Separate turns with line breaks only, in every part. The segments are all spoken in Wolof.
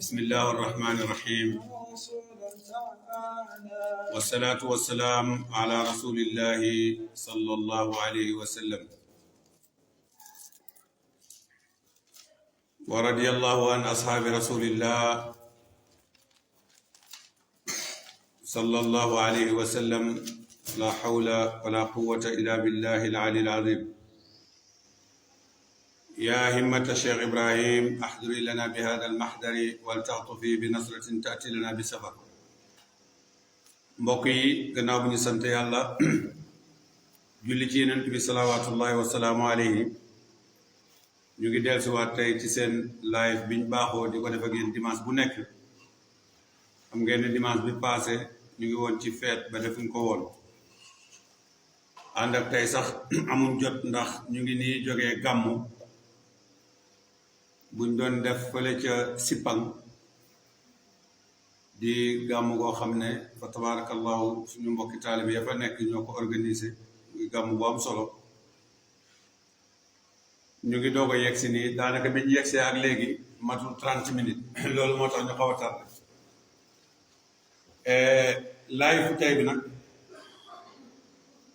بسم الله الرحمن الرحيم والصلاة والسلام على رسول الله صلى الله عليه وسلم ورضي الله عن أصحاب رسول الله صلى الله عليه وسلم لا حول ولا قوة إلا بالله العلي العظيم يا همة الشيخ إبراهيم أحضري لنا بهذا المحضر ولتعطفي بنصرة تأتي لنا بسفر mbokk yi gannaaw bu ñu sant yàlla julli ci Yonent bi salawaatullahi wa salaamu alayhi ñu ngi dellusiwaat tey ci seen live biñ baaxoo di ko def ak yéen dimanche bu nekk xam ngeen ne dimanche bi passé ñu ngi woon ci feet ba defuñ ko woon ànd ak tey sax amul jot ndax ñu ngi nii jógee gàmmu buñ doon def fële ca Sipang di gàmmu goo xam ne fa tabarakallahu suñu mbokki taalibe ya fa nekk ñoo ko organisé muy gàmmu bu am solo ñu ngi doog a yegsi nii daanaka bi ñu yegsee ak léegi matul 30 minutes loolu moo tax ñu xaw a tardé live fu tey bi nag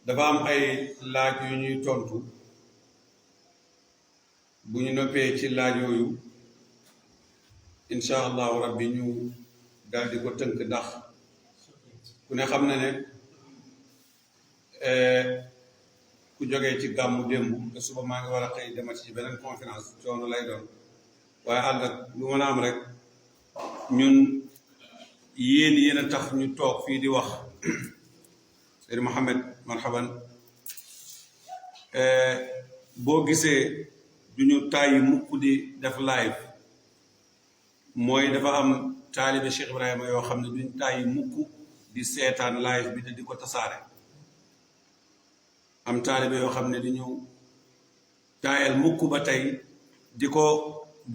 dafa am ay laaj yu ñuy tontu bu ñu noppee ci laaj yooyu incha allahu rabbi ñu daal di ko tënk ndax ku ne xam na ne ku jógee ci gàmmu démb te suba maa ngi war a xëy demati ci beneen conférence coono lay doon waaye ànd ak lu mën a am rek ñun yéen a tax ñu toog fii di wax Seydi Mohamed marhaban boo gisee duñu tàyyi mukk di def live mooy dafa am taalibe Cheikh Ibrahima yoo xam ne duñ tàyyi mukk di seetaan live bi te di ko tasaare am taalibe yoo xam ne duñu taayal mukk ba tey di ko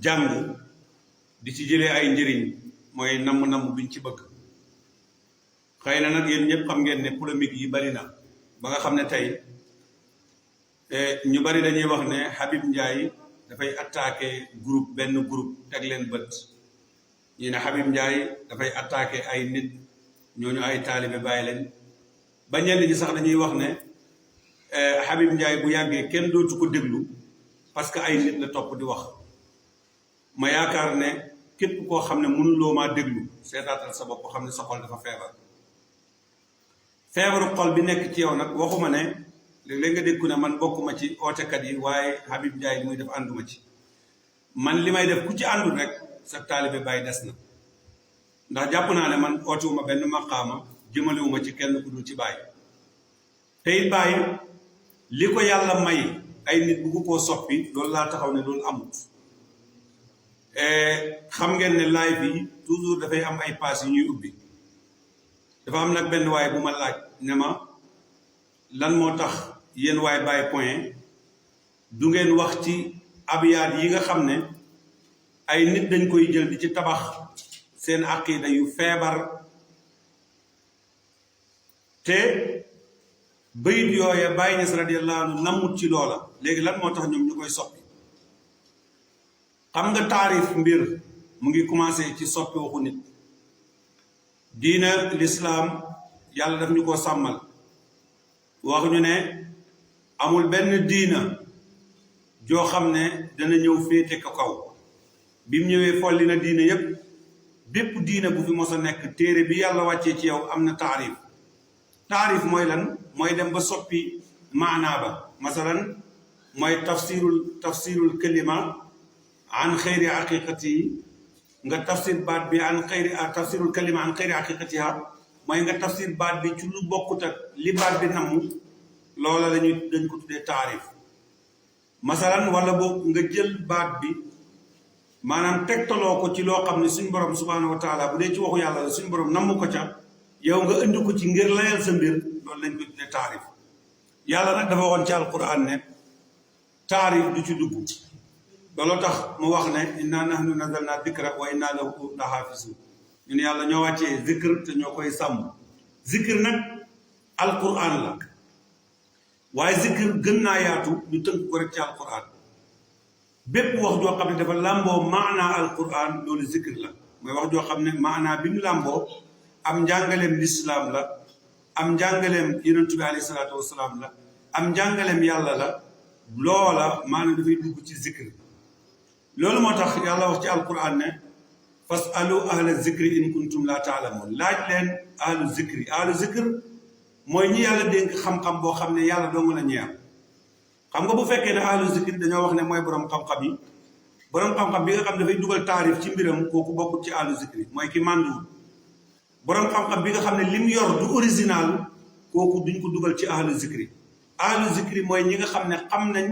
jàng di ci jëlee ay njëriñ mooy namm biñ ci bëgg xëy na nag yéen ñëpp xam ngeen ne polémique yi bari na ba nga xam ne tey ñu bari dañuy wax ne Habib Ndiaye dafay attaqué benn groupe teg leen bët ñi ne Habib Ndiaye dafay attaqué ay nit ñooñu ay taalibe bàyyi leen ba ñenn ñi sax dañuy wax ne Habib Ndiaye bu yàggee kenn dootu ko déglu parce que ay nit la topp di wax ma yaakaar ne képp koo xam ne mënuloo maa déglu seetaatal sa bopp xam ne sa xol dafa feebaru xol bi nekk ci yow nag waxuma ne léeg-léeg nga dégg ne man bokkuma ci ootekat yi waaye Habib Ndiaye li muy def ànduma ci man li may def ku ci àndul rek sa taalibe bàyyi des na ndax jàpp naa ne man ootewuma benn maqaama jëmalewuma ci kenn ku dul ci bàyyi te it bàyyi li ko yàlla may ay nit bugg koo soppi loolu laa taxaw ne loolu amut xam ngeen ne live yi toujours dafay am ay pass yu ñuy ubbi dafa am nag benn waay bu ma laaj ne ma lan moo tax yéen waay Baye point du ngeen wax ci abiyaat yi nga xam ne ay nit dañ koy jël di ci tabax seen aqida yu feebar te bayit yooye Baye Niass radiyallahu anhu namut ci loola léegi lan moo tax ñoom ñu koy soppi xam nga taarif mbir mu ngi commencé ci soppi waxu nit diina lislaam yàlla daf ñu ko sàmmal wax ñu ne amul benn diina joo xam ne dana ñëw féete ko kaw bi mu ñëwee folli na diina yépp bépp diina bu fi mos a nekk téere bi yàlla wàccee ci yow am na taarif mooy lan mooy dem ba soppi maanaa ba masalan mooy tafsirul kalima an xayri haqiqati nga tafsir baat bi an xayri tafsirul kalima an xayri haqiqatiha mooy nga tafsir baat bi ci lu bokkut ak li baat bi namm loola dañ ko tuddee taarif masalan wala boog nga jël baat bi maanaam tegtaloo ko ci loo xam ne suñ borom subhanahu wa taala bu dee ci waxu yàlla la suñ borom namm ko ca yow nga indi ko ci ngir layal sa mbir loolu lañ ko tuddee taarif yàlla nag dafa woon ci alquran ne taarif du ci dugg looloo tax mu wax ne inna nahnu nazalna dikra wa inna lahu lahafizun ñu ne yàlla ñoo wàccee zikr te ñoo koy sàmm zikr nag alquran la waaye zikr gën naa yaatu ñu tënk ko rek ci alquran bépp wax joo xam ne dafa làmboo maanaa alquran loolu zikr la mooy wax joo xam ne maanaa bi mu làmboo am njàngaleem lislaam la am njàngaleem yonent bi alayhi salaatu wasalaam la am njàngaleem yàlla la loola maanaam dafay dugg ci zikr loolu moo tax yàlla wax ci alquran ne fasalu ahla zikri in kuntum la taalamoon laaj leen ahlu zikr mooy ñi yàlla dénk xam-xam boo xam ne yàlla dong la ñeer xam nga bu fekkee ne ahlu zikri dañoo wax ne mooy borom xam-xam yi borom xam-xam bi nga xam ne dafay dugal taarif ci mbiram kooku bokkut ci ahlu zikri mooy ki mànduwul borom xam-xam bi nga xam ne lim yor du original kooku duñ ko dugal ci ahlu zikri mooy ñi nga xam ne xam nañ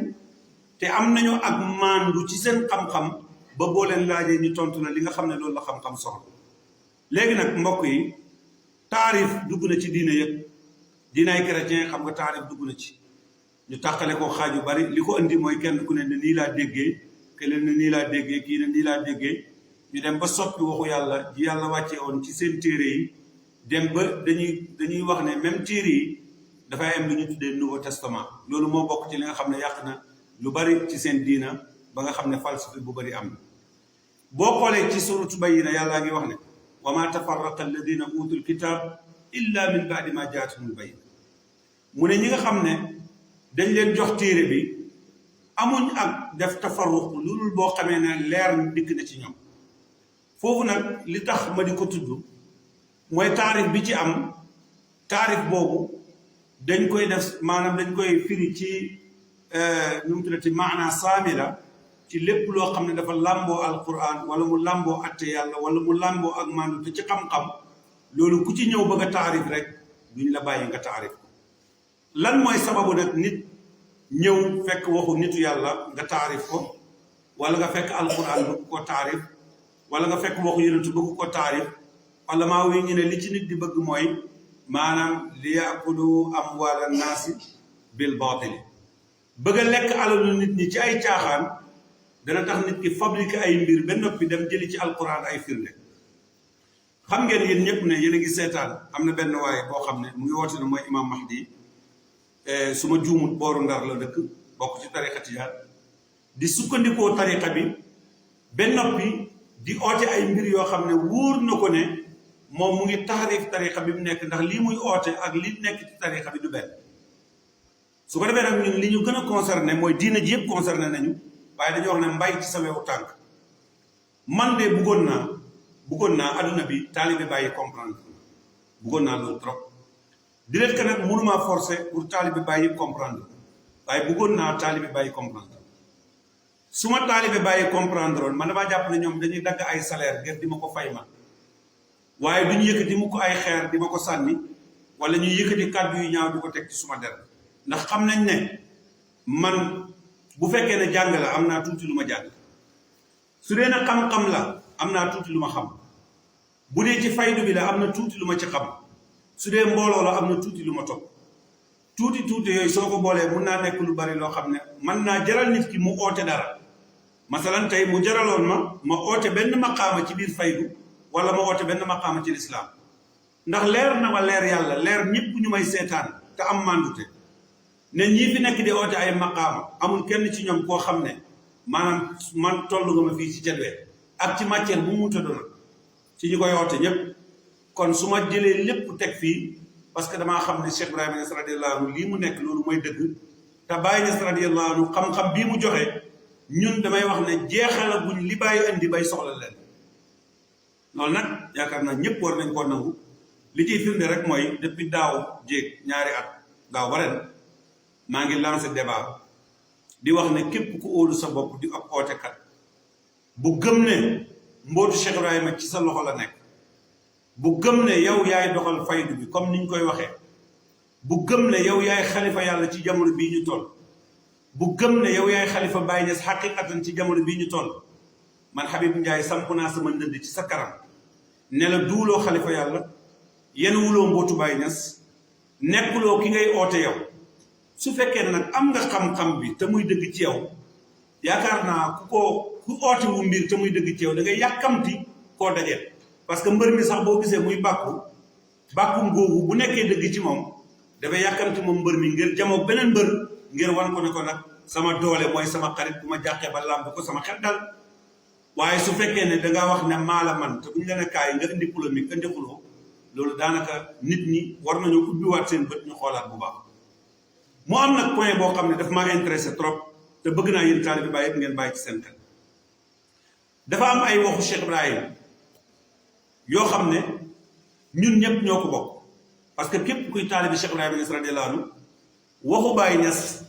te am nañu ak mandu ci seen xam-xam ba boo leen laajee ñu tontu la li nga xam ne loolu la xam-xam soxla léegi nag mbokk yi taarif dugg na ci diine yëpp diinaay chrétien xam nga taarif dugg na ci ñu tàqale ko xaaj yu bari li ko indi mooy kenn ku ne ne nii laa déggee keneen ne nii laa déggee kii ne nii laa déggee ñu dem ba soppi waxu yàlla ji yàlla wàccee woon ci seen téere yi dem ba dañuy wax ne même téere yi dafay am lu ñu tuddee nouveau testament loolu moo bokk ci li nga xam ne yàq na lu bari ci seen diina ba nga xam ne falsafe bu bari am na boo xoolee ci suratu Bayyina yàllaa ngi wax ne wa ma tafarraqa alladina utul kitab illa min baadi ma jaatumul bayyina mu ne ñi nga xam ne dañ leen jox téere bi amuñ ak def tafarruq loolu boo xamee ne leer dikk na ci ñoom foofu nag li tax ma di ko tudd mooy taarif bi ci am taarif boobu dañ koy def maanaam dañ koy firi ci nu mu tuddati maana saamila ci lépp loo xam ne dafa làmboo alquran wala mu làmboo atte yàlla wala mu làmboo ak maandu te ci xam-xam loolu ku ci ñëw bëgg a taarif rek duñ la bàyyi nga taarif ko lan mooy sababu nag nit ñëw fekk waxu nitu yàlla nga taarif ko wala nga fekk alquran bëgg ko taarif wala nga fekk waxu yonentu bëgg ko taarif wala maa wi ñu ne li ci nit di bëgg mooy maanaam li yaakulu amwaala naasi bil baatili bëgg a lekk alalu nit ñi ci ay caaxaan dana tax nit ki fabriquer ay mbir ba noppi dem jëli ci alquran ay firnde xam ngeen yéen ñëpp ne yéen a ngi seetaan am na benn waaye boo xam ne mu ngi woote ne mooy imam Mahdi su ma juumut booru Ndar la dëkk bokk ci tariqa tijaan di sukkandikoo tariqa bi ba noppi di oote ay mbir yoo xam ne wóor na ko ne moom mu ngi taarif tariqa bi mu nekk ndax lii muy oote ak li nekk ci tariqa bi du benn su ko defee nag ñun li ñu gën a concerné mooy diina ji yëpp concerné nañu waaye dañoo wax ne mbay ci sa wewu tànk man de bëggoon naa adduna bi taalibe bàyyi comprendre bëggoon naa loolu trop direet que nag mënuma forcer pour taalibe bàyyi comprendre waaye bëggoon naa taalibe bàyyi comprendre su ma taalibe bàyyi comprendre woon man damaa jàpp ne ñoom dañuy dagg ay salaire ngir di ma ko fay ma waaye duñu yëkkati mu ko ay xeer di ma ko sànni wala ñuy yëkkati kàddu yu ñaaw di ko teg ci suma der ndax xam nañ ne man bu fekkee ne jàng la am naa tuuti lu ma jàng su dee ne xam-xam la am naa tuuti lu ma xam bu dee ci faydu bi la am na tuuti lu ma ci xam su dee mbooloo la am na tuuti lu ma topp tuuti yooyu soo ko boolee mun naa nekk lu bari loo xam ne mën naa jaral nit ki mu oote dara masalan tey mu jaraloon ma oote benn maqaama ci biir faydu wala ma oote benn maqaama ci lislaam ndax leer na ma leer yàlla leer ñëpp ñu may seetaan te am mandute ne ñii fi nekk di oote ay maqaama amul kenn ci ñoom koo xam ne maanaam man tollu nga ma fii ci cedwee ak ci matière bu mu tëdd nag ci ñu koy oote ñëpp kon su ma jëlee lépp teg fii parce que damaa xam ne Cheikh Ibrahima Niass radiyallahu anhu lii mu nekk loolu mooy dëgg te Baye Niass radiyallahu anhu xam-xam bii mu joxe ñun damay wax ne jeexala buñ li bàyyi indi bay soxla leen loolu nag yaakaar naa ñëpp war nañ koo nangu li ciy firnde rek mooy depuis daaw jéeg ñaari at daaw ba ren maa ngi lancé débat di wax ne képp ku óolu sa bopp di ab ootekat bu gëm ne mbootu Cheikh Ibrahima ci sa loxo la nekk bu gëm ne yow yaay doxal faydu bi comme niñ koy waxee bu gëm ne yow yaay xalifa yàlla ci jamono bii ñu toll bu gëm ne yow yaay xalifa Baye Niass xaqiqatan ci jamono bii ñu toll man Habib Ndiaye samp naa sama ndënd ci sa kanam ne la duuloo xalifa yàlla yenn wuloo mbootu Baye Niass nekkuloo ki ngay oote yow su fekkee ne nag am nga xam-xam bi te muy dëgg ci yow yaakaar naa ku oote wu mbir te muy dëgg ci yow da ngay yàkkamti koo dajeel parce que mbër mi sax boo gisee muy bàkku ngoogu bu nekkee dëgg ci moom dafay yàkkamti moom mbër mi ngir jamoo beneen mbër ngir wan ko ne ko nag sama doole mooy sama xarit bu ma jàqee ba làmb ko sama xel dal waaye su fekkee ne dangaa wax ne maala man te bu ñu leen a kaay nga indi polémique indi xuloo loolu daanaka nit ñi war nañoo ubbiwaat seen bët ñu xoolaat bu baax mu am nag point boo xam ne daf maa intéressé trop te bëgg naa yéen taalibe Baay yëpp ngeen bàyyi ci seen xel dafa am ay waxu Cheikh Ibrahim yoo xam ne ñun ñëpp ñoo ko bokk parce que képp kuy taalibe Cheikh Ibrahima Niass radiyallahu anhu waxu Baay Niass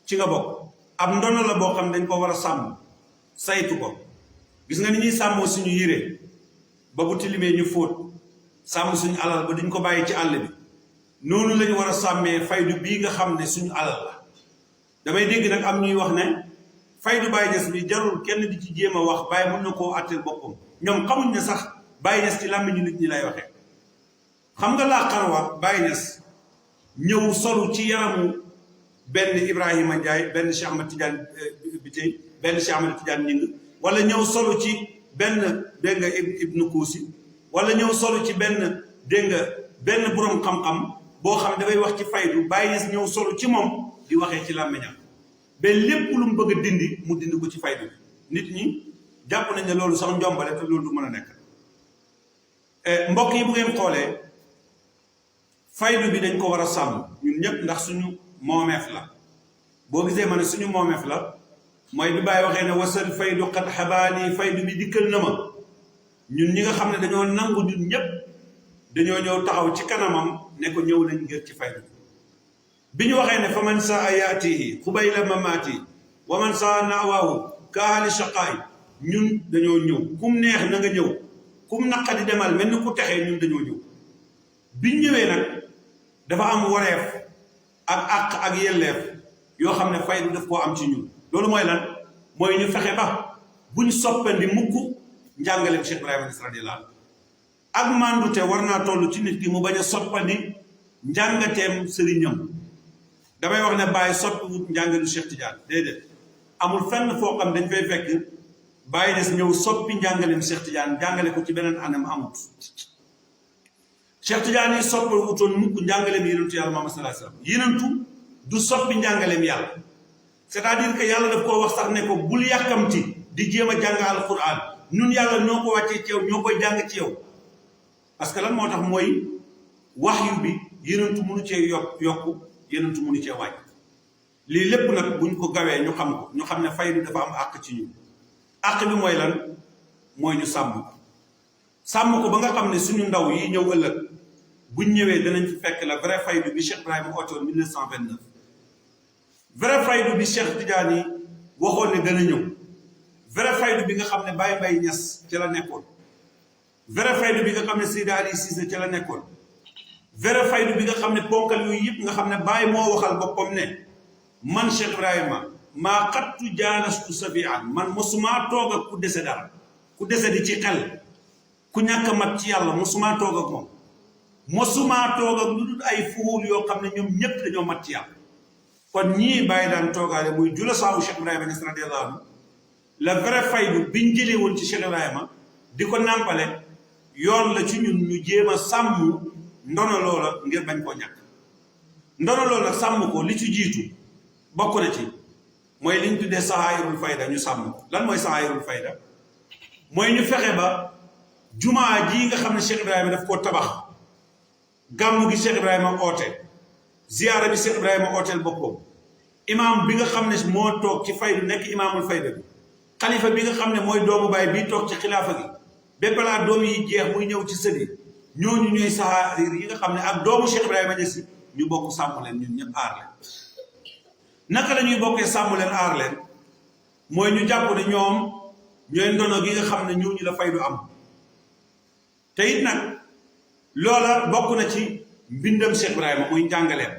ci nga bokk ab ndono la boo xam ne dañ ko war a sàmm saytu ko gis nga ni ñuy sàmmoo suñu yére ba bu tilimee ñu fóot sàmm suñu alal ba duñ ko bàyyi ci àll bi noonu lañu war a sàmmee faydu bii nga xam ne suñu alal la damay dégg nag am ñuy wax ne faydu Baay Niass bi jarul kenn di ci jéem a wax Baay mën na koo àtteel boppam ñoom xamuñ ne sax Baay Niass ci làmmiñu nit ñi lay waxee xam nga laa xarwa Baay Niass ñëw solu ci yaramu benn Ibrahima Ndiaye benn Cheikh Ahmad Tidiane bi tey benn Cheikh Ahmad Tidiane ñing wala ñëw solu ci benn dégg nga Ibnu Kuusi wala ñëw solu ci benn dégg nga benn borom xam-xam boo xam ne dafay wax ci faydu Baay Niass ñëw solu ci moom di waxee ci làmmiñam ba lépp lu mu bëgg a dindi mu dindi ko ci faydu bi nit ñi jàpp nañ ne loolu sax njombale te loolu du mën a nekk mbokk yi bu ngeen xoolee faydu bi dañ ko war a sàmm ñun ñëpp ndax suñu moomeef la boo gisee ma ne suñu moomeef la mooy bi Baay waxee ne wasal faydu xat xabaani faydu bi dikkal na ma ñun ñi nga xam ne dañoo nangu ñun ñëpp dañoo ñëw taxaw ci kanamam ne ko ñëw nañ ngir ci faydu bi ñu waxee ne fa man saa yaatihi xubayla mamaati wa man saa naawaahu kaahali shaqaay ñun dañoo ñëw kum neex na nga ñëw kum naqadi demal mel ni ku texee ñun dañoo ñëw biñ ñëwee nag dafa am wareef ak àq ak yelleef yoo xam ne faydu daf koo am ci ñun loolu mooy lan mooy ñu fexe ba buñ soppandi mukk njàngaleem Cheikh Ibrahima Niass radiyallahu anhu ak mandute war naa toll ci nit ki mu bañ a soppandi njàngateem sëriñam damay wax ne Baay soppiwut njàngalu Cheikh Tidiane déedéet amul fenn foo xam dañ fay fekk Baay Niass ñëw soppi njàngaleem Cheikh Tidiane jàngale ko ci beneen anam amut Cheikh Tidiane yi soppi wutoon mukk njàngaleem yonentu yàlla Muhammad sallallahu alayhi wasallam yonentu du soppi njàngaleem yàlla c'est-à-dire que yàlla daf koo wax sax ne ko bul yàkkamti di jéem a jàng alquran ñun yàlla ñoo ko wàccee ci yow ñoo koy jàng ci yow parce que lan moo tax mooy waxyu bi yonentu mënu cee yokku yonentu mënu cee wàññi lii lépp nag buñ ko gawee ñu xam ko ñu xam ne faydu dafa am àq ci ñun àq bi mooy lan mooy ñu sàmm ko ba nga xam ne suñu ndaw yi ñëw ëllëg buñ ñëwee danañ fi fekk la vrai faydu bi Cheikh Ibrahima oote woon 1929 vrai faydu bi Cheikh Tidiane yi waxoon ne dana ñëw vrai faydu bi nga xam ne Baye Mbaye Niass ca la nekkoon vrai faydu bi nga xam ne Seydi Ali Cissé ca la nekkoon vrai faydu bi nga xam ne ponkal yooyu yëpp nga xam ne Baye moo waxal boppam ne man Cheikh Ibrahima maa xattu jaanastu safian man mosumaa toog ak ku dese dara ku dese di ci xel ku ñàkk mat ci yàlla mosumaa toog ak moom mosumaa toog ak lu dul ay fuhul yoo xam ne ñoom ñëpp dañoo mat ci yàlla kon ñii bàyyi daan toogaale muy jula saawu Cheikh Ibrahima Niass radiyallahu anhu la vrai faydu biñ jëlee woon ci Cheikh Ibrahima di ko nàmpale yoon la ci ñun ñu jéem a sàmm ndono loola ngir bañ koo ñàkk ndono loola sàmm ko li ci jiitu bokk na ci mooy liñ tuddee sahaayirul fayda ñu sàmm ko lan mooy sahaayirul fayda mooy ñu fexe ba jumaa ji nga xam ne Cheikh Ibrahima daf koo tabax gàmmu gi Cheikh Ibrahima oote ziyaara bi Cheikh Ibrahima ooteel boppam imaam bi nga xam ne moo toog ci faydu nekk imaamul fayda bi xalifa bi nga xam ne mooy doomu baay bii toog ci xilaafa gi ba balaa doom yi jeex muy ñëw ci sëdi ñooñu ñooy sahaayir yi nga xam ne ak doomu Cheikh Ibrahima Niass ñu bokk sàmm leen ñun ñëpp aar leen naka la ñuy bokkee sàmm leen aar leen mooy ñu jàpp ne ñoom ñooy ndono gi nga xam ne ñooñu la faydu am te it nag loola bokk na ci mbindam Cheikh Ibrahima muy njàngaleem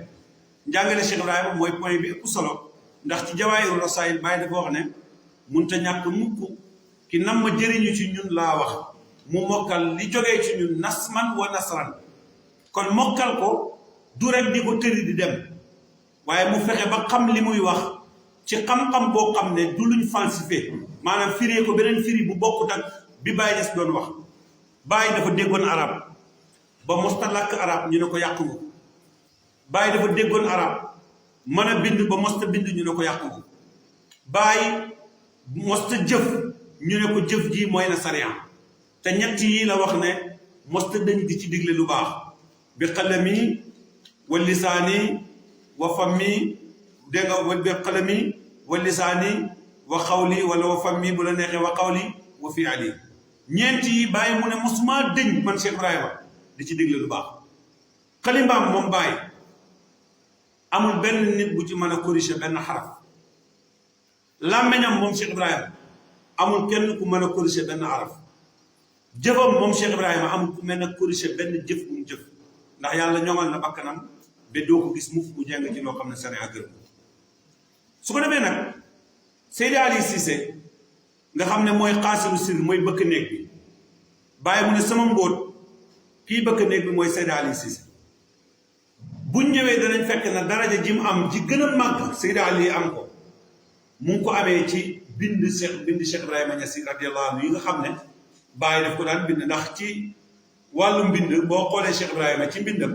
njàngale Cheikh Ibrahima mooy point bi ëpp solo ndax ci jawaayiru rasaayil bàyyi dafa wax ne munta ñàkk mukk ki nam ma jëriñu ci ñun laa wax mu mokkal li jógee ci ñun nasman wa nasran kon mokkal ko du rek di ko tëri di dem waaye mu fexe ba xam li muy wax ci xam-xam boo xam ne du luñ falsifié maanaam firee ko beneen firi bu bokkut ak bi Baye Niass doon wax Baye dafa déggoon arab ba mosta làkk arab ñu ne ko yàqu nga Baye dafa déggoon arab mën a bind ba mosta bind ñu ne ko yàqu nga Baye mosta jëf ñu ne ko jëf ji mooy na sariya te ñett yi la wax ne mosta dañ di ci digle lu baax bi qalami wa lisaani wa fammi dégg nga bi qalami wa lisaani wa xawli wala wa fammi bu la neexee wa xawli wa fi'ali ñeent yi bàyyi mu ne mosuma dëñ man Cheikh Ibrahima di ci digle lu baax xalimbaam moom bàyyi amul benn nit bu ci mën a corriger benn xaraf làmmeñam moom Cheikh Ibrahima amul kenn ku mën a corriger benn xaraf jëfam moom Cheikh Ibrahima amul ku mën a corriger benn jëf bu mu jëf ndax yàlla ñoŋal na bakkanam ba doo ko gis mukk mu jeng ci loo xam ne sariya gërëm su ko defee nag Seydi Ali Cissé nga xam ne mooy xaasiru sir mooy bëkk néeg bi bàyyi mu ne sama mbóot kii bëkk néeg bi mooy Seydi Ali Cissé buñ ñëwee danañ fekk na daraja ji mu am ji gën a màgg Seydi Ali am ko mu ngi ko amee ci bind Cheikh Ibrahima Niass radiyallahu anhu yi nga xam ne bàyyi daf ko daan bind ndax ci wàllu mbind boo xoolee Cheikh Ibrahima ci mbindam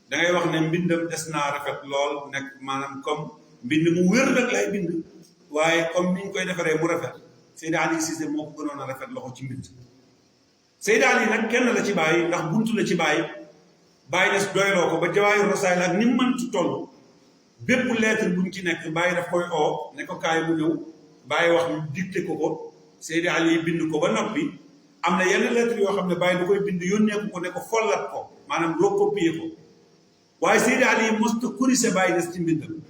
da ngay wax ne mbindam des naa rafet lool nekk maanaam comme mbind mu wér nag lay bind waaye comme ni ñu koy defaree mu rafet Seydi Ali Cissé moo ko gënoon a rafet loxo ci mbind Seydi Ali nag kenn la ci bàyyi ndax buntu la ci bàyyi bàyyi des doyloo ko ba jawaayu rasaayil ak ni mu mënti toll bépp lettre buñ ci nekk bàyyi daf koy oo ne ko kaay mu ñëw bàyyi wax ñu dicté ko Seydi Ali bind ko ba noppi am na yenn lettre yoo xam ne bàyyi da koy bind yónnee ko ne ko follat ko maanaam recopier ko waaye Seydi Ali mosta corriger bàyyi des ci mbindam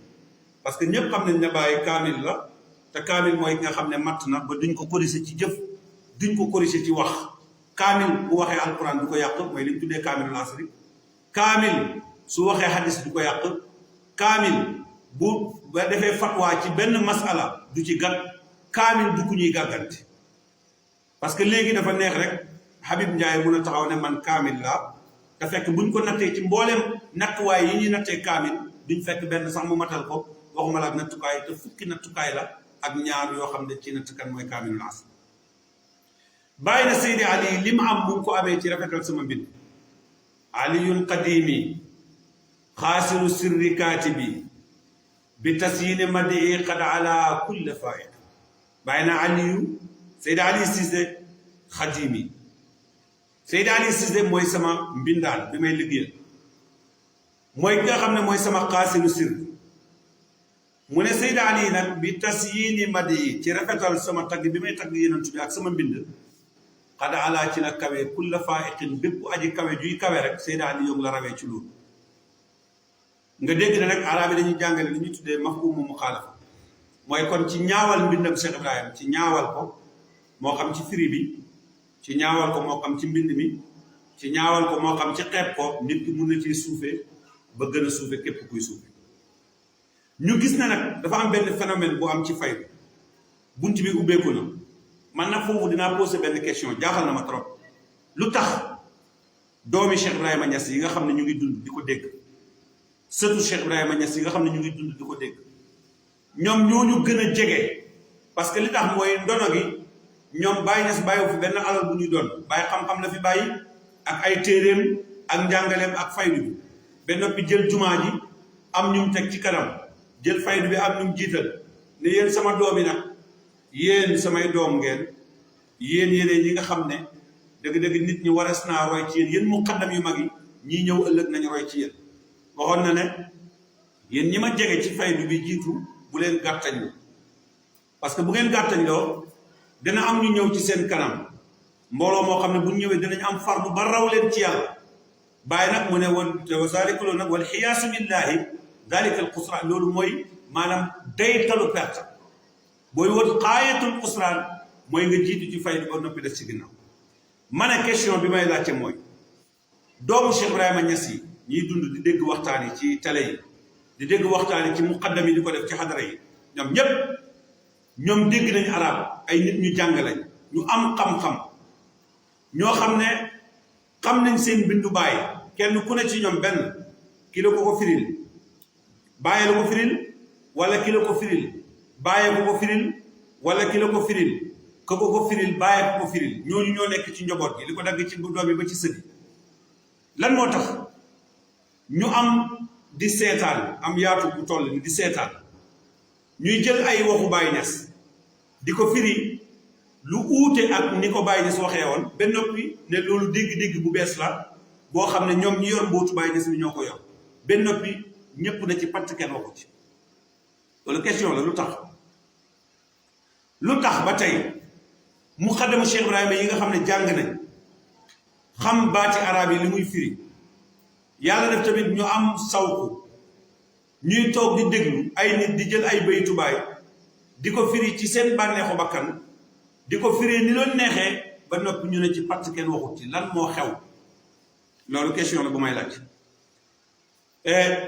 parce que ñëpp xam nañ ne bàyyi kaamil la te kaamil mooy nga xam ne matt na ba duñ ko corriger ci jëf duñ ko corriger ci wax kaamil bu waxee alquran du ko yàq mooy li ñu tuddee kaamil lasri kaamil su waxee hadis du ko yàq kaamil bu ba defee fatwa ci benn masala du ci gàtt kaamil du ku ñuy gàgganti parce que léegi dafa neex rek Habib Ndiaye mun a taxaw ne man kaamil la te fekk buñ ko nattee ci mbooleem nattuwaay yi ñuy nattee kaamil duñ fekk benn sax mu matal ko waxuma la ak nattukaay te fukki nattukaay la ak ñaar yoo xam ne ci nattukan mooy kaamilu laas bàyyi na Seydi Ali li mu am mu ngi ko amee ci rafetal sama mbind aliyun qadimi xaasiru sirri kaatibi bi tasyini madi qad ala kulli faid bàyyi na aliyu Seydi Ali Cissé xadimi Seydi Ali Cissé mooy sama mbindaan bi may liggéeyal mooy ki nga xam ne mooy sama xaasiru sir mu ne Seydi Ali nag bi tasyini madi ci rafetal sama tagg bi may tagg yenentu bi ak sama mbind xada ala ci la kawe kulla faiqin bépp aji kawe juy kawe rek Seydi Ali yow la rawee ci loolu nga dégg ne nag araab yi dañuy jàngale li ñuy tuddee mafhumu muxaalafa mooy kon ci ñaawal mbindam Cheikh Ibrahima ci ñaawal ko moo xam ci firi bi ci ñaawal ko moo xam ci mbind mi ci ñaawal ko moo xam ci xeeb ko nit ki mun na ci suufee ba gën a suufe képp kuy suufe ñu gis na nag dafa am benn phénomène bu am ci faydu bunt bi ubbeeku na man nag foofu dinaa posé benn question jaaxal na ma trop lu tax doomi Cheikh Ibrahima Niass yi nga xam ne ñu ngi dund di ko dégg sëtu Cheikh Ibrahima Niass yi nga xam ne ñu ngi dund di ko dégg ñoom ñooñu gën a jege parce que li tax mooy ndono gi ñoom Baye Niass bàyyiwu fi benn alal bu ñuy doon bàyyi xam-xam la fi bàyyi ak ay téeréem ak njàngaleem ak faydu bi ba noppi jël jumaa ji am ñu teg ci kanam jël faydu bi am ñu jiital ne yéen sama doom yi nag yéen samay doom ngeen yéen yéen ñi nga xam ne dëgg-dëgg nit ñi waras naa roy ci yéen muqaddam yu mag yi ñii ñëw ëllëg nañu roy ci yéen waxoon na ne yéen ñi ma jege ci faydu bi jiitu bu leen gàttañ parce que bu ngeen gàttañ loo dina am ñu ñëw ci seen kanam mbooloo moo xam ne bu ñëwee dinañ am fardu ba raw leen ci yàlla bàyyi nag mu ne woon te wasaariku loolu nag wal xiyaasu billahi dalika al xusraan loolu mooy maanaam daytalu perte booy wut xaayatul xusraan mooy nga jiitu ci faydu ba noppi des ci ginnaaw ma ne question bi may laajte mooy doomu Cheikh Ibrahima Niass yi ñiy dund di dégg waxtaan yi ci télé yi di dégg waxtaan yi ci muqaddam yi di ko def ci xadara yi ñoom ñépp ñoom dégg nañu arab ay nit ñu jàng lañ ñu am xam-xam ñoo xam ne xam nañ seen bindu bàyyi kenn ku ne ci ñoom benn ki la ko firil bàyyi la ko firil wala ki la ko firil bàyyi ko firil wala ki la ko firil ko firil bàyyi ko firil ñooñu ñoo nekk ci njaboot gi li ko dagg ci doom yi ba ci sëdi lan moo tax ñu am di seetaan am yaatu bu toll ni di seetaan ñuy jël ay waxu Baye Niass di ko firi lu uute ak ni ko Baye Niass waxee woon ba noppi ne loolu dégg-dégg bu bees la boo xam ne ñoom ñi yor mbootu Baye Niass mi ñoo ko yor ba noppi ñëpp na ci patt kenn waxu ci loolu question la lu tax ba tey mu xaddamu Cheikh Ibrahima yi nga xam ne jàng nañ xam baati arab yi li muy firi yàlla def tamit ñu am sawku ñuy toog di déglu ay nit di jël ay baytu Baay di ko firi ci seen bànneexu bakkan di ko firi ni loon neexee ba noppi ñu ne ci patt kenn waxut ci lan moo xew loolu question la bu may laaj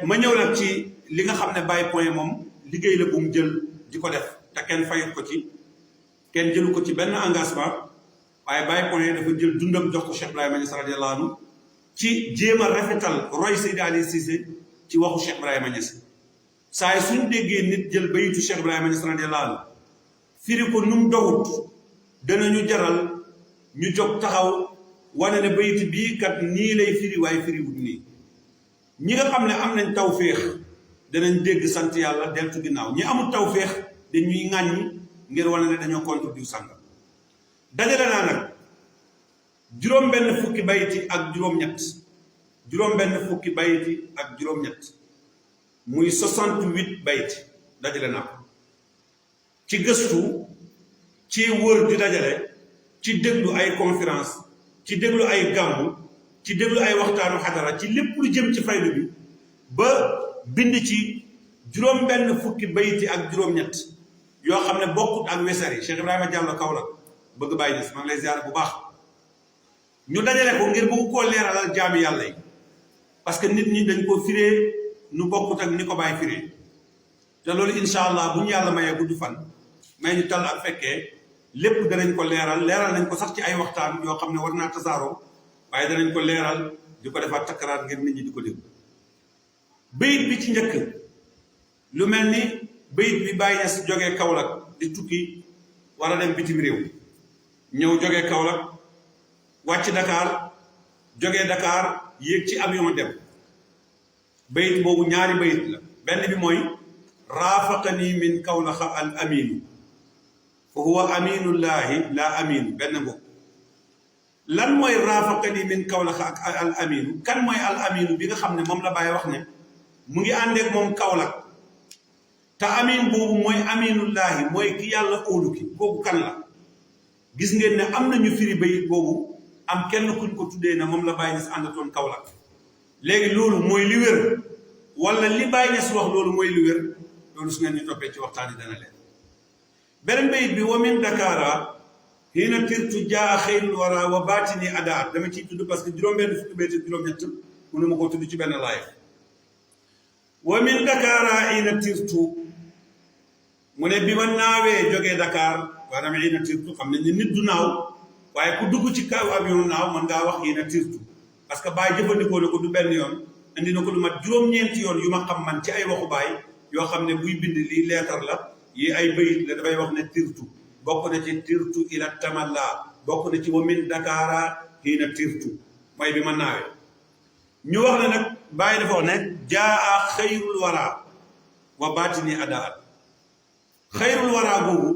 ma ñëw nag ci li nga xam ne Baye Point moom liggéey la bu mu jël di ko def te kenn fayut ko ci kenn jëlu ko ci benn engagement waaye Baye Point dafa jël dundam jox ko Cheikh Ibrahima Niass radiyallahu anhu ci jéem a rafetal roy Seydi Ali Cissé ci waxu Cheikh Ibrahima Niass saa yi suñ déggee nit jël bayitu Cheikh Ibrahima Niass radiyallahu anhu firi ko nu mu dowut danañu jaral ñu jóg taxaw wane ne bayit bii kat nii lay firi waaye firi wut nii ñi nga xam ne am nañ tawféex danañ dégg sant yàlla deltu ginnaaw ñi amul tawféex dañuy ŋàññi ngir wane ne dañoo contre diw sàngam dajale naa nag juróom-benn fukki bayiti ak juróom-ñett juróom-benn fukki bayiti ak juróom-ñett muy 68 bayiti dajale naa ko ci gëstu ci wër di dajale ci déglu ay conférence ci déglu ay gàmmu ci déglu ay waxtaanu xadara ci lépp lu jëm ci faydu bi ba bind ci juróom-benn fukki bayiti ak juróom-ñett yoo xam ne bokkut ak wesar yi Cheikh Ibrahima Diallo Kaolack bëgg Baye Niass maa ngi lay ziar bu baax ñu dajale ko ngir bëgg koo leeralal jaami yàlla yi parce que nit ñi dañ ko firee nu bokkut ak ni ko Baye firee te loolu incha allah bu ñu yàlla mayee gudd fan may ñu tal ak fekkee lépp danañ ko leeral nañ ko sax ci ay waxtaan yoo xam ne war naa tasaaroo waaye danañ ko leeral di ko defaat takkaraat ngir nit ñi di ko dégg bayit bi ci njëkk lu mel ni bayit bi Baye Niass jógee Kaolack di tukki war a dem bitim réew ñëw jógee Kaolack wàcc Dakar jógee Dakar yéeg ci avion dem bayit boobu ñaari bayit la benn bi mooy raafaqani min Kaolack al aminu fa huwa aminullahi la aminu benn boobu lan mooy raafaqani min Kaolack ak al aminu kan mooy al aminu bi nga xam ne moom la Baye wax ne mu ngi àndeek moom Kaolack te amin boobu mooy aminullahi mooy ki yàlla óolu ki kooku kan la gis ngeen ne am nañu firi bayit boobu am kenn kuñ ko tuddee ne moom la Baye Niass àndatoon Kaolack léegi loolu mooy li wér wala li Baye Niass wax loolu mooy li wér loolu su ngeen ñu toppee ci waxtaan yi dana leen beneen bayit bi wa min Dakara hiina tirtu jaa xayrul wara wa baatini adaat dama ciy tudd parce que juróom-benn fukki bayit juróom-ñett mënu ma koo tudd ci benn live wa min Dakara hiina tirtu mu ne bi ma naawee jógee Dakar maanaam hiina tirtu xam nañ ne nit du naaw waaye ku dugg ci kaw avion naaw mën ngaa wax hiina tirtu parce que Baye jëfandikoo na ko du benn yoon indi na ko lu mat juróom-ñeenti yoon yu ma xam man ci ay waxu Baye yoo xam ne buy bind lii leetar la yi ay bayit la dafay wax ne tirtu bokk na ci tirtu ila tamalla bokk na ci wa min Dakara hiina tirtu mooy bi ma naawee ñu wax ne nag Baye dafa wax ne jaa xayrul wara wa baatini adaat xayrul wara boobu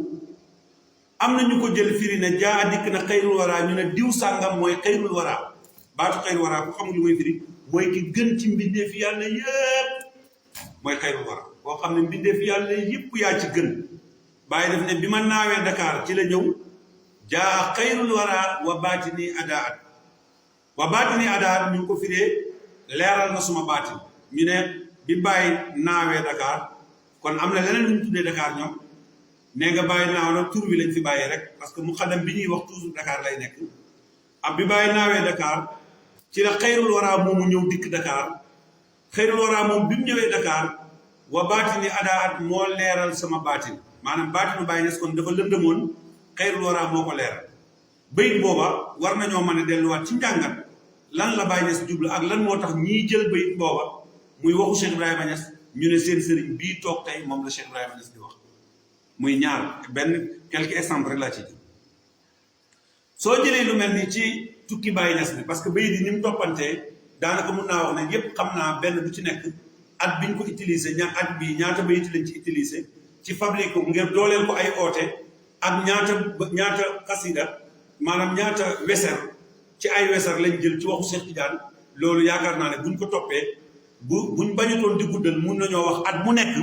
am na ñu ko jël firi ne jaa dikk na xayrul wara ñu ne diw sàngam mooy xayrul wara baatu xayrul wara ku xamul lu muy firi mooy ki gën ci mbindeef yàlla yépp mooy xayrul wara boo xam ne mbindeef yàlla yépp yaa ci gën Baye def ne bi ma naawee Dakar ci la ñëw jaa xayrul wara wa baatini adaat ñu ngi ko firee leeral na suma baatin ñu ne bi Baye naawee Dakar kon am na leneen lu ñu tuddee Dakar ñoom nee nga Baye naaw na tur bi lañ fi bàyyee rek parce que mu xadam bi ñuy wax toujours Dakar lay nekk am bi Baye naawee Dakar ci la xayrul wara moomu ñëw dikk Dakar xayrul wara moom bi mu ñëwee Dakar wa baatini adaat moo leeral sama baatin maanaam baatinu Baye Niass kon dafa lëndëmoon xayrul wara moo ko leeral bayit booba war nañoo mën a delluwaat ci njàngat lan la Baye Niass jublu ak lan moo tax ñii jël bayit booba muy waxu Cheikh Ibrahima Niass ñu ne seen sëriñ bii toog tey moom la Cheikh Ibrahima Niass di wax muy ñaar benn quelques exemples rek laa ci jël soo jëlee lu mel ni ci tukki Baye Niass bi parce que bayit yi ni mu toppantee daanaka mun naa wax ne yépp xam naa benn bu ci nekk at biñ ko utilisé at bi ñaata bayit lañ ci utilisé ci fabrique ko ngir dooleel ko ay oote ak ñaata xasida maanaam ñaata weser ci ay weser lañ jël ci waxu Cheikh Tidiane loolu yaakaar naa ne buñ ko toppee buñ bañutoon di guddal mun nañoo wax at mu nekk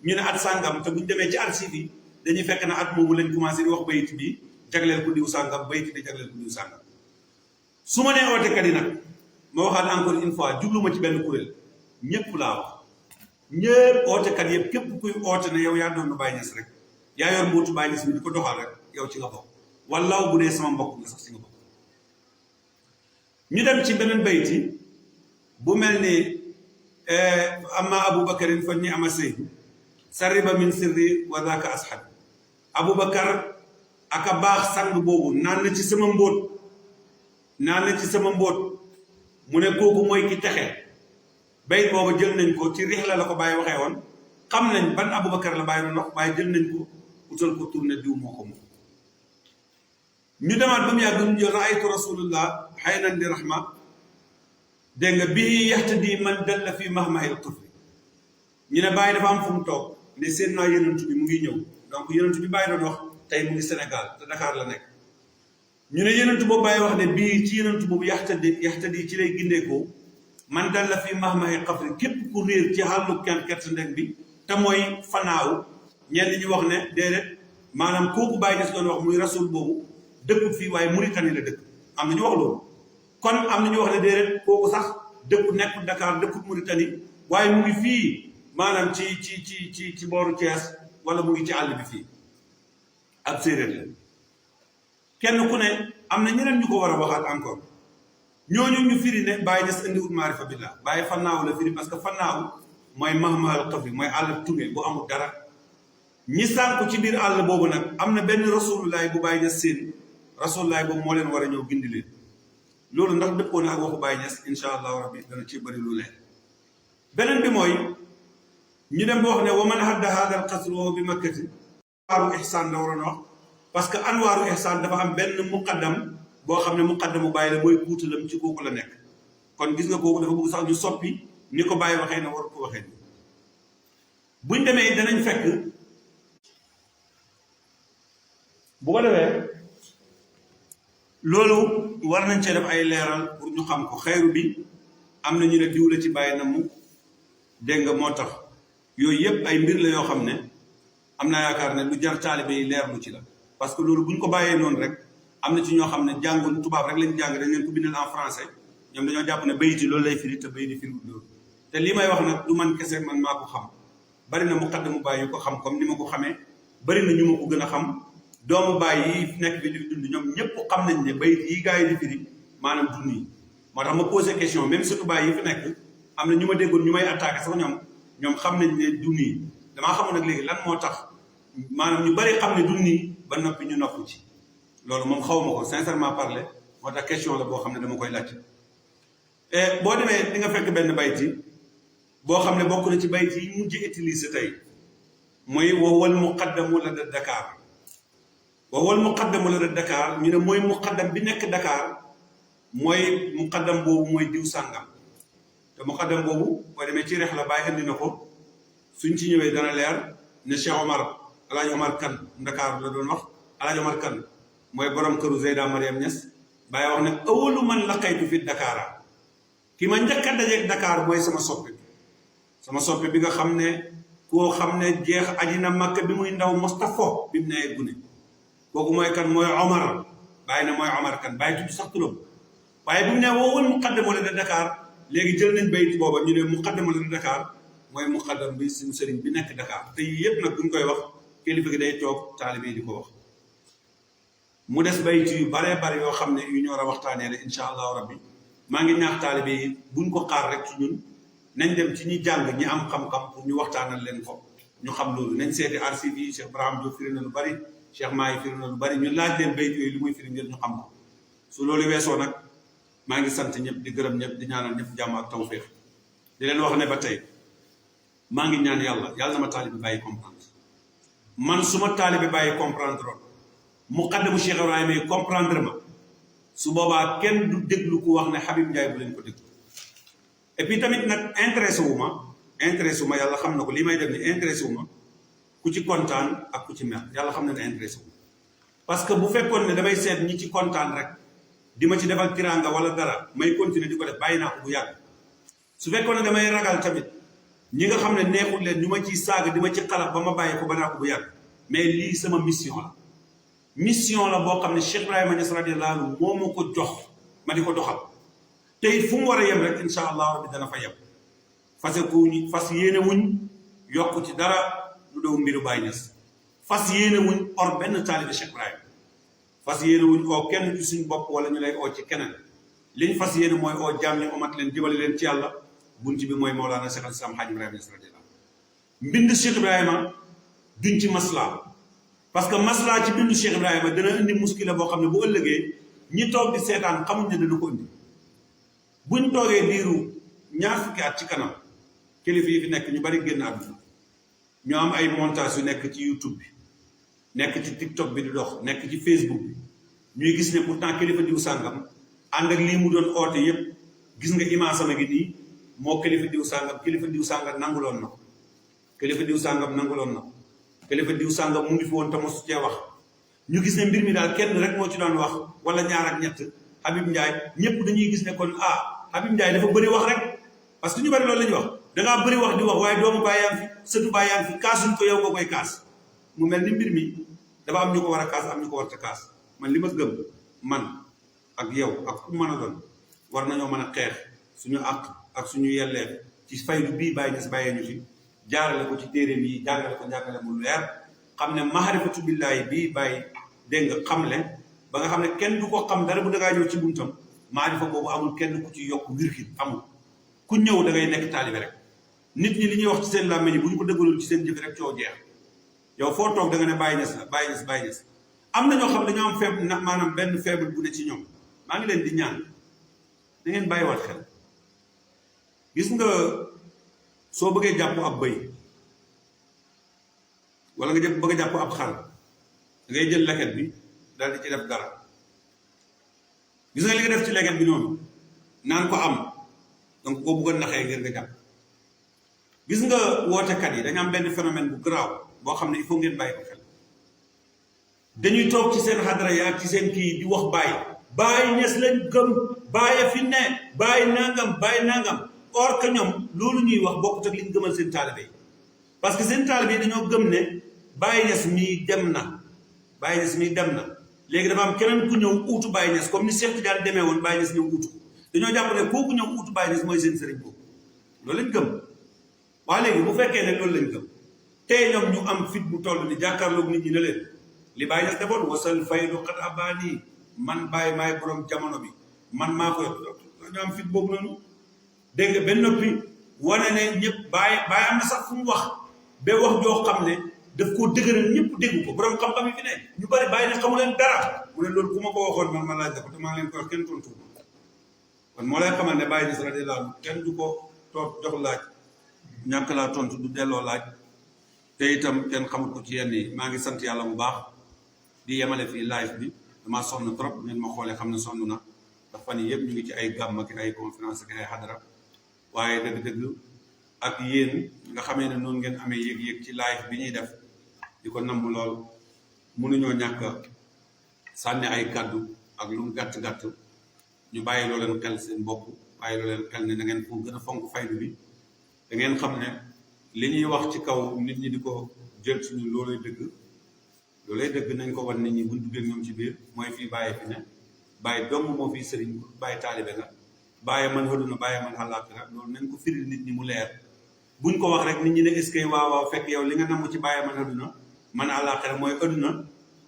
ñu ne at sàngam te buñ demee ci archive yi dañuy fekk na at moomu lañ commencé di wax bayit bi jagleel ko diw sàngam bayit bi jagleel ko diw sàngam su ma nee ootekat yi nag ma waxaat encore une fois jubluma ci benn kuréel ñëpp laa wax ñëpp ootekat yëpp képp kuy oote ne yow yaa doon Baye Niass rek yaa yor mbootu Baye Niass mi di ko doxal rek yow ci nga bokk wallaahu bu dee sama mbokk nga sax ci nga bokk ñu dem ci beneen bayit yi bu mel ni amma aboubacarin fa ni ama seydu sariba min sirri wa daka ashab aboubacar aka baax sang boobu naan na ci sama mbóot mu ne kooku mooy ki texe bayit boobu jël nañ ko ci rixla la ko Baye waxee woon xam nañ ban aboubacar la Baye doon wax waaye jël nañ ko utal ko tourné diw moo ko moom ñu demaat ba mu yàgg ñu jël raaytu rasulullah xaynan di rahma dégg nga bii yaxtadi man dalla fi mahmahil tufli ñu ne Baye dafa am fu mu toog ne seen naa yonent bi mu ngi ñëw donc yonent bi Baye doon wax tey mu ngi Sénégal te Dakar la nekk ñu ne yonent boobu Baye wax ne bii ci yonent boobu yaxtadi ci lay gindeekoo man dalla fi mahmahil xafri képp ku réer ci xàllu kert ndeg bi te mooy fanaaw ñenn ñi wax ne déedéet maanaam kooku Baye des doon wax muy rasul boobu dëkkut fii waaye Mauritanie la dëkk am na ñu wax loolu kon am na ñu wax ne déedéet kooku sax dëkkut nekkut Dakar dëkkut Mauritanie waaye mu ngi fii maanaam ci booru Thiès wala mu ngi ci àll bi fii ab séeréer la kenn ku ne am na ñeneen ñu ko war a waxaat encore ñooñu ñu firi ne Baye Niass indiwut maarifa billah Baye fannaaw la firi parce que fannaaw mooy mahmal xafri mooy àll tunge bu amul dara ñi sànku ci biir àll boobu nag am na benn rasulullaay bu Baye Niass seen rasulullaay boobu moo leen war a ñëw gindi leen loolu ndax dëppoo na ak waxu Baye Niass incha allahu rabbi dana ci bëri lu leer beneen bi mooy ñu dem ba wax ne wa man hadda hada al qasr wa bi makkati anwaaru ihsaan la waroon wax parce que anwaaru ihsaan dafa am benn muqaddam boo xam ne muqaddamu Baye la mooy kuutalam ci kooku la nekk kon gis nga kooku dafa bëgg sax ñu soppi ni ko Baye waxee ne war ko waxee buñ demee danañ fekk bu ko defee loolu war nañ cee def ay leeral pour ñu xam ko xayru bi am na ñu ne diw la ci Baye na mu dégg nga moo tax yooyu yëpp ay mbir la yoo xam ne am naa yaakaar ne lu jar taalibe yi leerlu ci la parce que loolu buñ ko bàyyee noonu rek am na ci ñoo xam ne jàngul tubaab rek lañ jàng dañ leen ko bindal en français ñoom dañoo jàpp ne bayiti loolu lay firi te bayiti firiwul loolu te lii may wax nag du man kese man maa ko xam bari na muqaddamu Baye yu ko xam comme ni ma ko xamee bari na ñu ma ko gën a xam doomu Baye yi nekk bi di dund ñoom ñëpp xam nañ ne bayit yi gars yi di firi maanaam dund yi moo tax ma posé question même surtout Baye yi fi nekk am na ñu ma déggoon ñu may attaqué sax ñoom xam nañ ne dund yi damaa xamul nag léegi lan moo tax maanaam ñu bari xam ne dund yi ba noppi ñu nopp ci loolu moom xaw ma ko sincèrement parler moo tax question la boo xam ne dama koy laajte boo demee di nga fekk benn bayt yi boo xam ne bokk na ci bayt yi mujj utiliser tey mooy wowal muqaddamu la da Dakar wowal muqaddamu la da Dakar ñu ne mooy muqaddam bi nekk Dakar mooy muqaddam boobu mooy diw sàngam te muqaddam boobu boo demee ci rex la Baye indi na ko suñ ci ñëwee dana leer ne Cheikh Omar Alaaji Omar Kan Dakar la doon wax Alaaji Omar Kan mooy borom këru Zeyda Mariam Niass Baye wax ne awalu man laqaytu fi Dakar ki ma njëkk a dajeeg Dakar mooy sama soppe bi nga xam ne koo xam ne jeex aji na Makka bi muy ndaw Mustafo bi mu nee gune kooku mooy kan mooy Omar Baye ne mooy Omar Kan Baye tudd sax turam waaye bi mu ne woowul muqaddamu la Dakar léegi jël nañ bayit booba ñu ne muqaddamu la Dakar mooy muqaddam bi suñu sëriñ bi nekk Dakar te yii yëpp nag buñ koy wax kilifa gi day toog taalibe yi di ko wax mu des bayit yu baree bari yoo xam ne yu ñu war a waxtaanee la incha allahu rabbi maa ngi ñaax taalibe yi buñ ko xaar rek ci ñun nañ dem ci ñi jàng ñi am xam-xam pour ñu waxtaanal leen ko ñu xam loolu nañ seeti archive yi Cheikh Ibrahima Diop firi na lu bari Cheikh Mahi firi na lu bari ñu laaj leen bayit yooyu lu muy firi ngir ñu xam ko su loolu weesoo nag maa ngi sant ñëpp di gërëm ñëpp di ñaanal ñëpp jàmm ak tawféex di leen wax ne ba tey maa ngi ñaan yàlla na ma taalibe bàyyi comprendre man su ma taalibe bàyyi comprendre oon muqaddamu Cheikh Ibrahima yi comprendre ma su boobaa kenn du déglu ku wax ne Habib Ndiaye bu leen ko déglu et puis tamit nag intéressé wu ma yàlla xam na ko lii may def ni intéressé wu ma ku ci kontaan ak ku ci mer yàlla xam na ne intéressé wu parce que bu fekkoon ne damay seet ñi ci kontaan rek di ma ci defal tiranga wala dara may continuer di ko def bàyyi naa ko bu yàgg su fekkoon ne damay ragal tamit ñi nga xam ne neexul leen ñu ma ciy saaga di ma ci xalaat ba ma bàyyi ko ba naa ko bu yàgg mais lii sama mission la boo xam ne Cheikh Ibrahima Niass radiyallahu anhu moo ma ko jox ma di ko doxal te it fu mu war a yem rek incha allah rabbi dana fa yem fas yéene wuñ yokk ci dara lu dow mbiru Baye Niass fas yéene wuñ or benn taalibe Cheikh Ibrahima fas yéene wuñ oo kenn ci suñ bopp wala ñu lay oo ci keneen liñ fas yéene mooy oo jaam ñi omat leen jëbale leen ci yàlla bunt bi mooy Mawlana Cheikh al Islam Hadj Ibrahima Niass radiyallahu mbind Cheikh Ibrahima duñ ci maslaa parce que maslaa ci bindu Cheikh Ibrahima dana indi muskila boo xam ne bu ëllëgee ñi toog di seetaan xamuñ ne dana ko indi buñ toogee diiru ñaar fukki at ci kanam kilifa yi fi nekk ñu bari génn àdduna ñoo am ay montage yu nekk ci YouTube bi nekk ci TikTok bi di dox nekk ci Facebook bi ñuy gis ne pourtant kilifa diw sàngam ànd ak lii mu doon oote yépp gis nga image sama gi nii moo kilifa diw sàngam nanguloon na ko kilifa diw sàngam nanguloon na ko kilifa diw sàngam mu ngi fi woon te mosu cee wax ñu gis ne mbir mi daal kenn rek moo ci doon wax wala ñaar ak ñett Habib Ndiaye ñëpp dañuy gis ne kon Habib Ndiaye dafa bëri wax rek parce que ñu bari loolu la ñuy wax dangaa bëri wax di wax waaye doomu bàyyaan fi sëtu bàyyaan fi kaasuñ ko yow nga koy kaas mu mel ni mbir mi dafa am ñu ko war a kaas am ñu ko war a kaas man li ma gëm man ak yow ak ku mën a doon war nañoo mën a xeex suñu àq ak suñu yelleef ci faydu bii Baye Niass bàyyee ñu fi jaarale ko ci téeréem yi jàngale ko njàngale mu leer xam ne maharifatu billaahi bii Baye dégg nga xamle ba nga xam ne kenn du ko xam dara bu dangaa ñëw ci buntam maarifa boobu amul kenn ku ci yokk wirki amul ku ñëw da ngay nekk taalibe rek nit ñi li ñuy wax ci seen làmmiñ bu ñu ko dëggaloon ci seen jëf rek coo jeex yow foo toog da nga ne Baye Niass la Baye Niass Baye Niass am na ñoo xam dañoo am faible maanaam benn faible bu ne ci ñoom maa ngi leen di ñaan da ngeen bàyyiwaat xel gis nga soo bëggee jàpp ab bëy wala nga bëgg a jàpp ab xar da ngay jël leket bi daal di ci def dara gis nga li nga def ci leket bi noonu naan ko am donc boo bëggoon naxee ngir nga jàpp gis nga wootekat yi dañu am benn phénomène bu garaaw boo xam ne il faut ngeen bàyyi ko xel dañuy toog ci seen xadara yi ak ci seen kii di wax Baye Niass lañ gëm Baye fi ne Baye nangam or que ñoom loolu ñuy wax bokkut ak li ñu gëmal seen taalibe yi parce que seen taalibe yi dañoo gëm ne Baye Niass mii dem na léegi dafa am keneen ku ñëw uutu Baye Niass comme ni Cheikh Tidiane demee woon Baye Niass ñëw uutu dañoo jàpp ne kooku ñëw uutu Baye Niass mooy seen sëriñ boobu loolu lañ gëm waa léegi bu fekkee ne loolu lañ gëm tey ñoom ñu am fit bu toll ni jàkkaarloog nit ñi ne leen li Baye Niass defoon wasal faydu xat abaani man Baye maay borom jamono bi man maa koy ñu am fit boobu noonu dégg nga benn noppi wane ne ñëpp Baye am na sax fu mu wax ba wax joo xam ne daf koo dëgëral ñëpp dégg ko borom xam-xam yi fi ne ñu bari Baye ne xamu leen dara mu ne loolu ku ma ko waxoon man ma laaj ko te maa leen ko wax kenn tontu kon moo lay xamal ne Baye Niass radiyallahu anhu kenn du ko toog jox laaj ñàkk laa tontu du delloo laaj te itam kenn xamul ko ci yenn yi maa ngi sant yàlla bu baax di yemale fii live bi damaa sonn trop ngeen ma xoolee xam ne sonn na ndax fan yii yëpp ñu ngi ci ay gàmm ak ay conférence ak ay xadara waaye dëgg-dëgg ak yéen nga xamee ne noonu ngeen amee yëg-yëg ci live bi ñuy def di ko namm lool mënuñoo ñàkk sànni ay kàddu ak lu mu gàtt-gàtt ñu bàyyi loo leen xel seen bopp bàyyi loo leen xel ne da ngeen ko gën a fonk faydu bi da ngeen xam ne li ñuy wax ci kaw nit ñi di ko jël suñu loolay dëgg nañ ko wan nit ñi buñ duggee ñoom ci biir mooy fii bàyyi fi ne bàyyi dong moo fii sëriñ bàyyi taalibe nga bàyyi man xaduna bàyyi man àllaaxira loolu nañ ko firil nit ñi mu leer buñ ko wax rek nit ñi ne est-ce que waaw fekk yow li nga namm ci bàyyi man xaduna man àllaaxira mooy aduna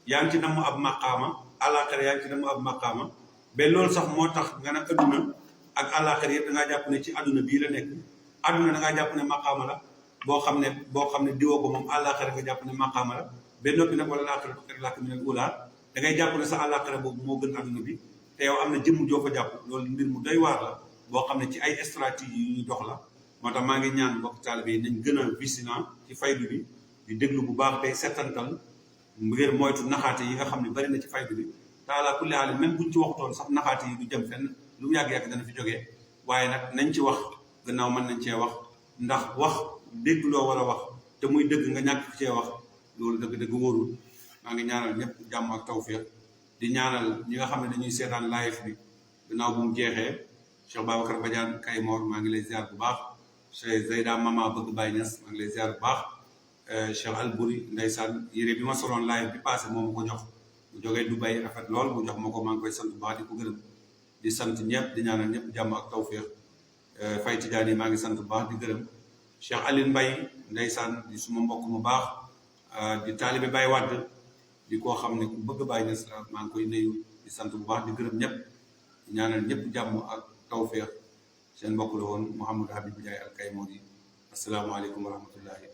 yaa ngi ci namm ab maqaama àllaaxira yaa ngi ci namm ab maqaama ba loolu sax moo tax nga ne aduna ak àllaaxira yëpp da ngaa jàpp ne ci aduna bii la nekk aduna da ngaa jàpp ne maqaama la boo xam ne diwoo ko moom àllaaxira nga jàpp ne maqaama la ba noppi nag wala laaxira xayru laka minal uulaa da ngay jàpp ne sa àllaaxira boobu moo gën aduna bi te yow am na jëmm joo ko jàpp loolu mbir mu doy waar la boo xam ne ci ay stratégie yu ñuy dox la moo tax maa ngi ñaan mbokk taalibe yi nañ gën a vigilant ci faydu bi di déglu bu baax tey settantal ngir moytu naxaate yi nga xam ne bari na ci faydu bi taala kulli haal même buñ ci waxtoon sax naxaate yi du jëm fenn lu mu yàgg-yàgg dana fi jógee waaye nag nañ ci wax gannaaw mën nañ cee wax ndax wax dégg loo war a wax te muy dëgg nga ñàkk cee wax loolu dëgg-dëgg wóorul maa ngi ñaanal ñëpp jàmm ak tawfiq di ñaanal ñi nga xam ne dañuy seetaan live bi gannaaw bu mu jeexee Cheikh Babacar Badiane Kaymoor maa ngi lay ziar bu baax Cheikh Zeyda Mama bëgg Baye Niass maa ngi lay ziar bu baax Cheikh Albouri ndeysaan yére bi ma soloon live bi passé moom ko jox mu jógee Dubaï rafet lool mu jox ma ko maa ngi koy sant bu baax di ko gërëm di sant ñëpp di ñaanal ñëpp jàmm ak tawfiq Fay Tidiane maa ngi sant bu baax di gërëm Cheikh Aline Mbaye ndeysaan di suma mbokk mu baax di taalibe Baye Wade di koo xam ne ku bëgg Baye Niass la maa ngi koy nuyu di sant bu baax di gërëm ñëpp di ñaanal ñëpp jàmm ak tawfiq seen mbokk la woon Mouhamadou Habib Ndiaye Al Kaymoor yi asalaamaaleykum wa rahmatullahi